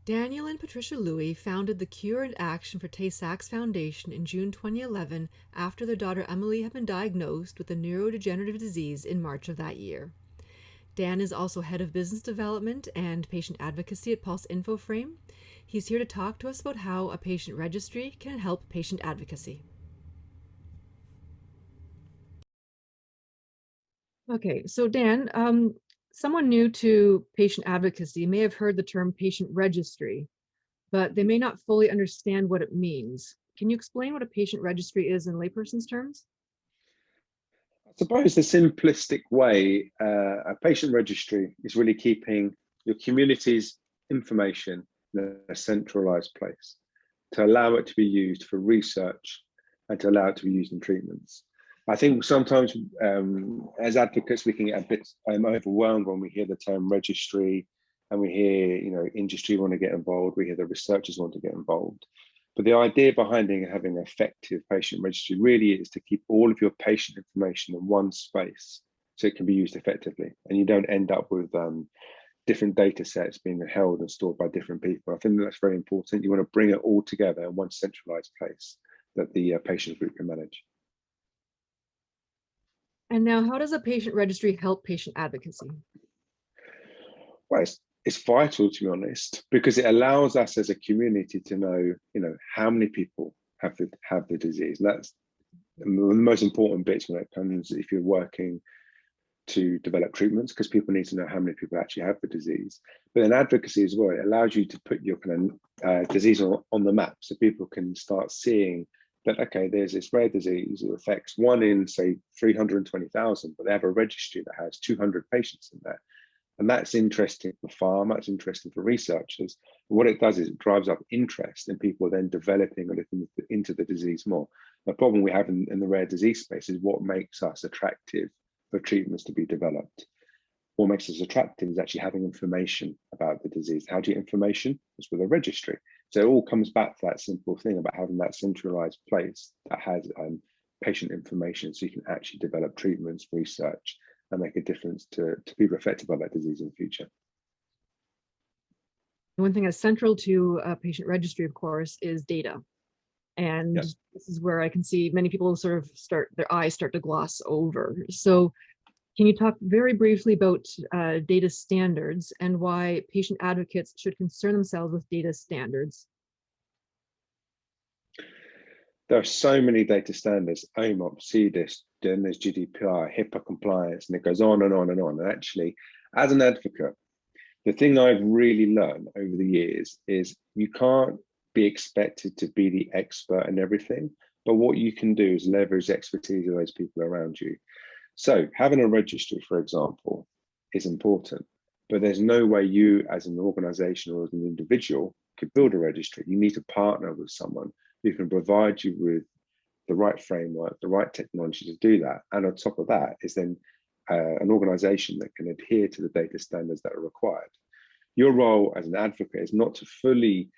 Daniel and Patricia Lewi founded the Cure and Action for Tay-Sachs Foundation in June 2011 after their daughter Emily had been diagnosed with a neurodegenerative disease in March of that year. Dan is also head of business development and patient advocacy at Pulse Infoframe. He's here to talk to us about how a patient registry can help patient advocacy. Okay, so Dan, someone new to patient advocacy may have heard the term patient registry, but they may not fully understand what it means. Can you explain what a patient registry is in layperson's terms? I suppose the simplistic way, a patient registry is really keeping your community's information in a centralized place to allow it to be used for research and to allow it to be used in treatments. I think sometimes as advocates, we can get a bit overwhelmed when we hear the term registry and we hear, industry want to get involved, we hear the researchers want to get involved. But the idea behind having an effective patient registry really is to keep all of your patient information in one space so it can be used effectively. And you don't end up with different data sets being held and stored by different people. I think that's very important. You want to bring it all together in one centralized place that the patient group can manage. And now, how does a patient registry help patient advocacy? Well, it's vital, to be honest, because it allows us as a community to know, how many people have the disease. And that's the most important bits when it comes if you're working to develop treatments, because people need to know how many people actually have the disease. But in advocacy as well, it allows you to put your kind of disease on the map, so people can start seeing that, okay, there's this rare disease, it affects 1 in, say, 320,000, but they have a registry that has 200 patients in there. And that's interesting for pharma, that's interesting for researchers. And what it does is it drives up interest in people then developing or looking into the disease more. The problem we have in the rare disease space is what makes us attractive for treatments to be developed. What makes us attractive is actually having information about the disease. How do you get information? It's with a registry. So it all comes back to that simple thing about having that centralized place that has patient information so you can actually develop treatments, research, and make a difference to people affected by that disease in the future. One thing that's central to a patient registry, of course, is data. And Yep. This is where I can see many people sort of their eyes start to gloss over. So can you talk very briefly about data standards and why patient advocates should concern themselves with data standards? There are so many data standards, OMOP, CDIS, then there's GDPR, HIPAA compliance, and it goes on and on and on. And actually, as an advocate, the thing I've really learned over the years is you can't be expected to be the expert in everything, but what you can do is leverage the expertise of those people around you. So having a registry, for example, is important, but there's no way you as an organization or as an individual could build a registry. You need to partner with someone who can provide you with the right framework, the right technology to do that. And on top of that is then an organization that can adhere to the data standards that are required. Your role as an advocate is not to fully,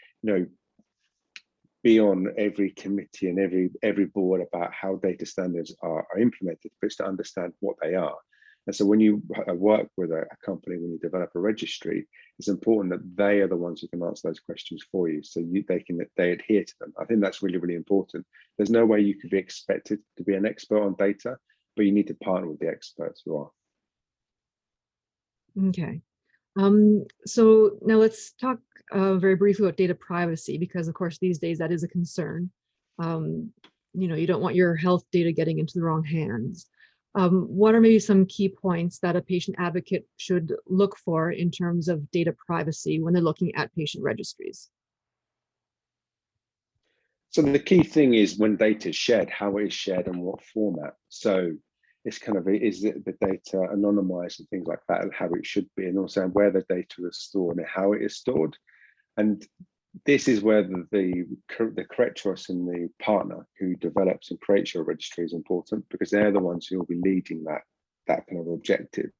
be on every committee and every board about how data standards are implemented, but it's to understand what they are. And so when you work with a company, when you develop a registry, it's important that they are the ones who can answer those questions for you, so they adhere to them. I think that's really, really important. There's no way you could be expected to be an expert on data, but you need to partner with the experts who are. Okay. So now let's talk very briefly about data privacy, because of course these days that is a concern. You don't want your health data getting into the wrong hands. What are maybe some key points that a patient advocate should look for in terms of data privacy when they're looking at patient registries? So the key thing is when data is shared, how it is shared and what format. So it's is the data anonymized and things like that, and how it should be, and also where the data is stored and how it is stored. And this is where the correct choice in the partner who develops and creates your registry is important, because they're the ones who will be leading that kind of objective.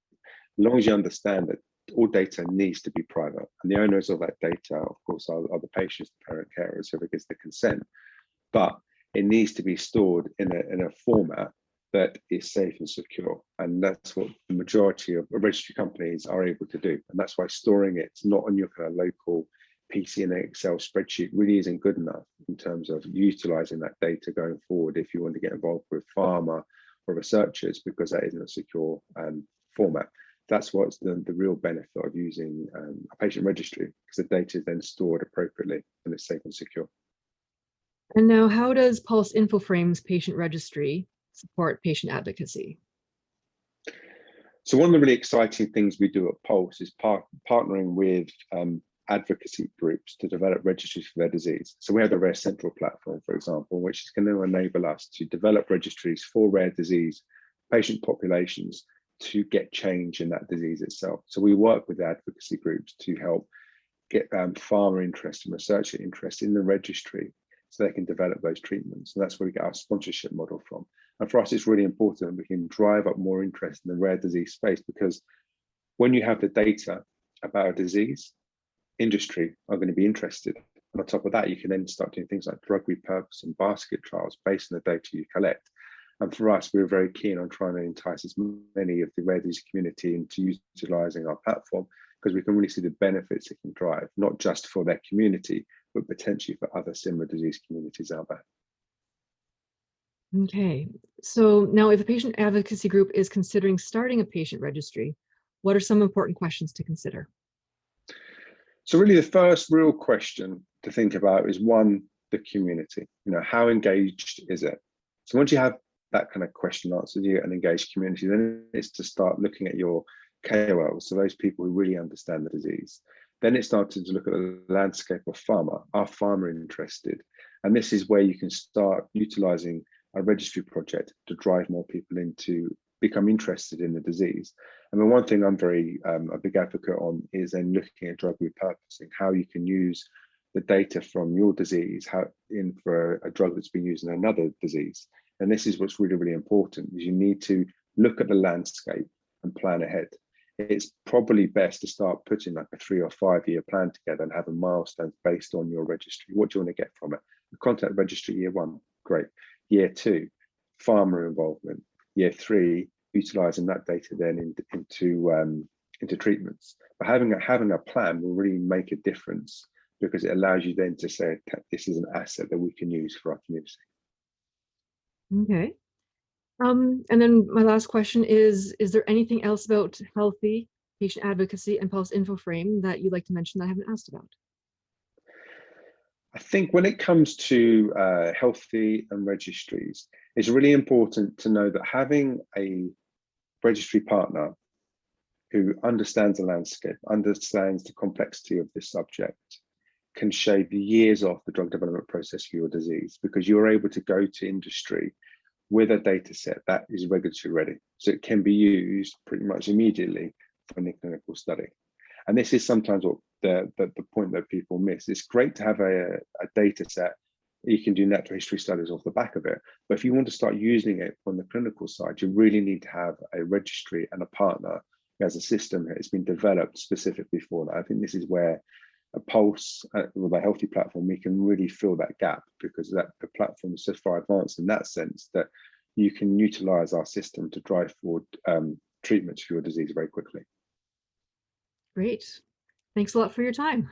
As long as you understand that all data needs to be private, and the owners of that data, of course, are the patients, the parent carers, whoever gets the consent, but it needs to be stored in a format that is safe and secure. And that's what the majority of registry companies are able to do. And that's why storing it's not on your kind of local PC and Excel spreadsheet really isn't good enough in terms of utilizing that data going forward if you want to get involved with pharma or researchers, because that isn't a secure format. That's what's the real benefit of using a patient registry, because the data is then stored appropriately and it's safe and secure. And now, how does Pulse Infoframe's patient registry support patient advocacy? So one of the really exciting things we do at Pulse is partnering with advocacy groups to develop registries for their disease. So we have the Rare Central platform, for example, which is going to enable us to develop registries for rare disease patient populations to get change in that disease itself. So we work with advocacy groups to help get pharma interest and researcher interest in the registry so they can develop those treatments. And that's where we get our sponsorship model from. And for us, it's really important we can drive up more interest in the rare disease space, because when you have the data about a disease, industry are going to be interested. And on top of that, you can then start doing things like drug repurpose and basket trials based on the data you collect. And for us, we're very keen on trying to entice as many of the rare disease community into utilizing our platform, because we can really see the benefits it can drive, not just for their community, but potentially for other similar disease communities out there. Okay, so now if a patient advocacy group is considering starting a patient registry, what are some important questions to consider? So really the first real question to think about is, one, the community. How engaged is it? So once you have that kind of question answered, you get an engaged community, then it's to start looking at your KOLs, so those people who really understand the disease. Then it started to look at the landscape of pharma. Are pharma interested? And this is where you can start utilizing a registry project to drive more people into become interested in the disease. And the one thing I'm very a big advocate on is then looking at drug repurposing, how you can use the data from your disease for a drug that's been used in another disease. And this is what's really, really important, is you need to look at the landscape and plan ahead. It's probably best to start putting like a 3 or 5 year plan together and have a milestone based on your registry. What do you want to get from it? The contact registry year 1, great. Year 2, pharma involvement. Year 3, utilizing that data then into treatments. But having a plan will really make a difference, because it allows you then to say this is an asset that we can use for our community. Okay. And then my last question is there anything else about healthy patient advocacy and Pulse Infoframe that you'd like to mention that I haven't asked about? I think when it comes to healthy and registries, it's really important to know that having a registry partner who understands the landscape, understands the complexity of this subject, can shave years off the drug development process for your disease, because you're able to go to industry with a data set that is regulatory ready. So it can be used pretty much immediately for any clinical study. And this is sometimes what the point that people miss. It's great to have a data set. You can do natural history studies off the back of it. But if you want to start using it on the clinical side, you really need to have a registry and a partner who has a system that has been developed specifically for that. I think this is where a Pulse with a healthy platform, we can really fill that gap, because the platform is so far advanced in that sense that you can utilize our system to drive forward treatments for your disease very quickly. Great. Thanks a lot for your time.